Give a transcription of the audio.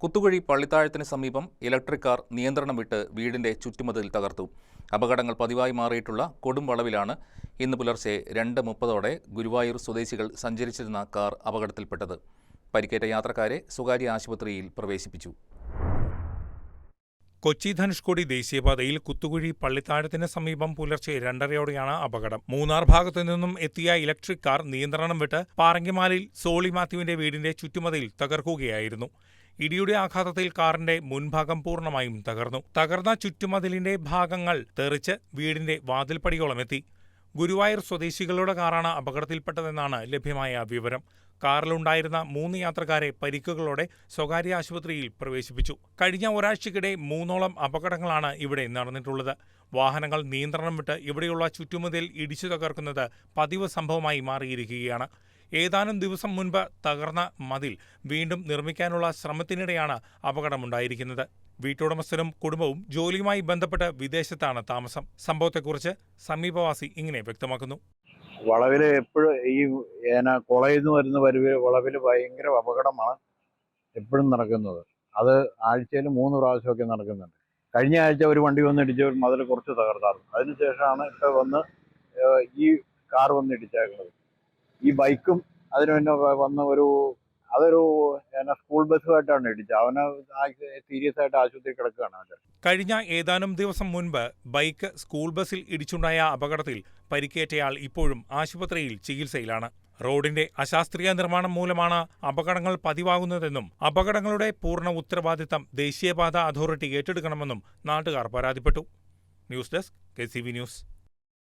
കുത്തുകുഴി പള്ളിത്താഴത്തിന് സമീപം electric car നിയന്ത്രണം വിട്ട് വീടിന്റെ ചുറ്റുമതിൽ തകർത്തു. അപകടങ്ങൾ പതിവായി മാറിയിട്ടുള്ള കൊടുംവളവിലാണ് ഇന്ന് പുലർച്ചെ 2:30 ഗുരുവായൂർ സ്വദേശികൾ സഞ്ചരിച്ചിരുന്ന കാർ അപകടത്തിൽപ്പെട്ടത്. പരിക്കേറ്റ യാത്രക്കാരെ സ്വകാര്യ ആശുപത്രിയിൽ പ്രവേശിപ്പിച്ചു. കൊച്ചി ധനുഷ്കോടി ദേശീയപാതയിൽ കുത്തുകുഴി പള്ളിത്താഴത്തിന് സമീപം പുലർച്ചെ 2:30 അപകടം. മൂന്നാർ ഭാഗത്തു നിന്നും എത്തിയ ഇലക്ട്രിക് കാർ നിയന്ത്രണം വിട്ട് പാറങ്കിമാലിൽ സോളി മാത്യുവിന്റെ വീടിന്റെ ചുറ്റുമതിൽ തകർക്കുകയായിരുന്നു. ഇടിയുടെ ആഘാതത്തിൽ കാറിന്റെ മുൻഭാഗം പൂർണ്ണമായും തകർന്നു. തകർന്ന ചുറ്റുമതിലിന്റെ ഭാഗങ്ങൾ തെറിച്ച് വീടിന്റെ വാതിൽപ്പടിയോളം എത്തി. ഗുരുവായൂർ സ്വദേശികളുടെ കാറാണ് അപകടത്തിൽപ്പെട്ടതെന്നാണ് ലഭ്യമായ വിവരം. കാറിലുണ്ടായിരുന്ന 3 യാത്രക്കാരെ പരിക്കുകളോടെ സ്വകാര്യ ആശുപത്രിയിൽ പ്രവേശിപ്പിച്ചു. കഴിഞ്ഞ ഒരാഴ്ചക്കിടെ 3ഓളം അപകടങ്ങളാണ് ഇവിടെ നടന്നിട്ടുള്ളത്. വാഹനങ്ങൾ നിയന്ത്രണം വിട്ട് ഇവിടെയുള്ള ചുറ്റുമതിൽ ഇടിച്ചു തകർക്കുന്നത് പതിവ് സംഭവമായി മാറിയിരിക്കുകയാണ്. ഏതാനും ദിവസം മുൻപ് തകർന്ന മതിൽ വീണ്ടും നിർമ്മിക്കാനുള്ള ശ്രമത്തിനിടെയാണ് അപകടമുണ്ടായിരിക്കുന്നത്. വീട്ടുടമസ്ഥനും കുടുംബവും ജോലിയുമായി ബന്ധപ്പെട്ട് വിദേശത്താണ് താമസം. സംഭവത്തെക്കുറിച്ച് സമീപവാസി ഇങ്ങനെ വ്യക്തമാക്കുന്നു. വളവിൽ എപ്പോഴും ഈ കുളയിൽ നിന്ന് വരുന്ന വളവിൽ ഭയങ്കര അപകടമാണ് എപ്പോഴും നടക്കുന്നത്. അത് ആഴ്ചയിൽ 3 പ്രാവശ്യമൊക്കെ നടക്കുന്നുണ്ട്. കഴിഞ്ഞ ആഴ്ച ഒരു വണ്ടി വന്നിടിച്ച് മതിൽ കുറച്ച് തകർത്തായിരുന്നു. അതിനുശേഷമാണ് ഇപ്പോൾ വന്ന് ഈ കാർ വന്ന് ഇടിച്ചേക്കുന്നത്. ഈ ബൈക്കും അതിന് പിന്നെ വന്ന് അതൊരു സ്കൂൾ ബസ്സുമായിട്ടാണ് ഇടിച്ചത്. അവന് സീരിയസ് ആയിട്ട് ആശുപത്രി കിടക്കുകയാണ്. കഴിഞ്ഞ ഏതാനും ദിവസം മുൻപ് ബൈക്ക് സ്കൂൾ ബസ്സിൽ ഇടിച്ചുണ്ടായ അപകടത്തിൽ പരിക്കേറ്റയാൾ ഇപ്പോഴും ആശുപത്രിയിൽ ചികിത്സയിലാണ്. റോഡിന്റെ അശാസ്ത്രീയ നിർമ്മാണം മൂലമാണ് അപകടങ്ങൾ പതിവാകുന്നതെന്നും അപകടങ്ങളുടെ പൂർണ്ണ ഉത്തരവാദിത്തം ദേശീയപാത അതോറിറ്റി ഏറ്റെടുക്കണമെന്നും നാട്ടുകാർ പരാതിപ്പെട്ടു. News desk KCV news.